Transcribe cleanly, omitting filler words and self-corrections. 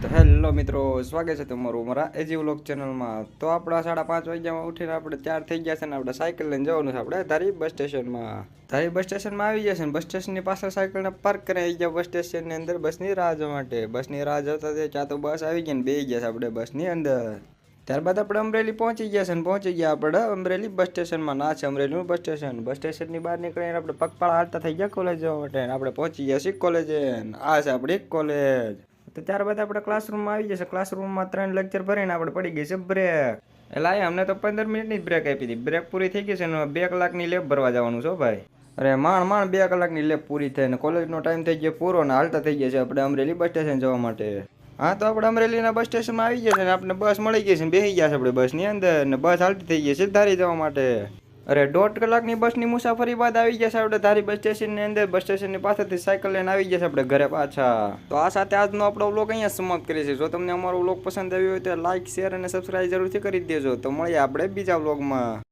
તો હેલો મિત્રો, સ્વાગત છે તમારું મારા એજી વ્લોગ ચેનલમાં। તો આપણા 5:30 વાગ્યામાં ઉઠીને આપણે તૈયાર થઈ ગયા છે ને આપણે સાયકલ લઈને જવાનું છે આપણે ધારી બસ સ્ટેશનમાં। ધારી બસ સ્ટેશનમાં આવી ગયા છે ને બસ સ્ટેશનની પાછળ સાયકલને પાર્ક કરી આવી ગયા બસ સ્ટેશનની અંદર બસની રાહ જોવા માટે। બસની રાહ જોતા ત્યાં તો બસ આવી ગઈ ને બેસી ગયા છે આપણે બસની અંદર। ત્યારબાદ આપણે અમરેલી પહોંચી ગયા છે ને પહોંચી ગયા આપણે અમરેલી બસ સ્ટેશનમાં। ના છે અમરેલીનું બસ સ્ટેશન। બસ સ્ટેશનની બહાર નીકળીને આપણે પગપાળા હાલતા થઈ ગયા કોલેજ જવા માટે। આપણે પહોંચી ગયા છીએ કોલેજે। આ છે આપણી કોલેજ। તો ત્યારબાદ આપણે ક્લાસરૂમમાં આવી જશે। ક્લાસરૂમમાં 3 લેક્ચર ભરીને આપણે પડી ગઈ છે બ્રેક। એટલે અમને તો 15 મિનિટની જ બ્રેક આપી હતી। બ્રેક પૂરી થઈ ગઈ છે ને 2 કલાકની લેબ ભરવા જવાનું છો ભાઈ। અરે માંડ 2 કલાકની લેબ પૂરી થઈ ને કોલેજનો ટાઈમ થઈ ગયો પૂરો ને હાલતા થઈ ગયા છે આપણે અમરેલી બસ સ્ટેશન જવા માટે। હા તો આપણે અમરેલીના બસ સ્ટેશનમાં આવી ગયા છે ને આપણે બસ મળી ગઈ છે ને બેસી ગયા છે આપણે બસની અંદર ને બસ હાલતી થઈ ગઈ છે ધારી જવા માટે। અરે 1.5 કલાકની બસની મુસાફરી બાદ આવી ગયા છે આપણે ધારી બસ સ્ટેશનની અંદર। બસ સ્ટેશનની પાસેથી સાયકલ લઈને આવી ગયા છે આપણે ઘરે પાછા। તો આ સાથે આજનો આપણો વ્લોગ અહીંયા સમાપ્ત કરીએ છીએ। જો તમને અમારો વ્લોગ પસંદ આવ્યો હોય તો લાઈક શેર અને સબસ્ક્રાઇબ જરૂરથી કરી દેજો। તો મળીએ આપણે બીજા વ્લોગમાં।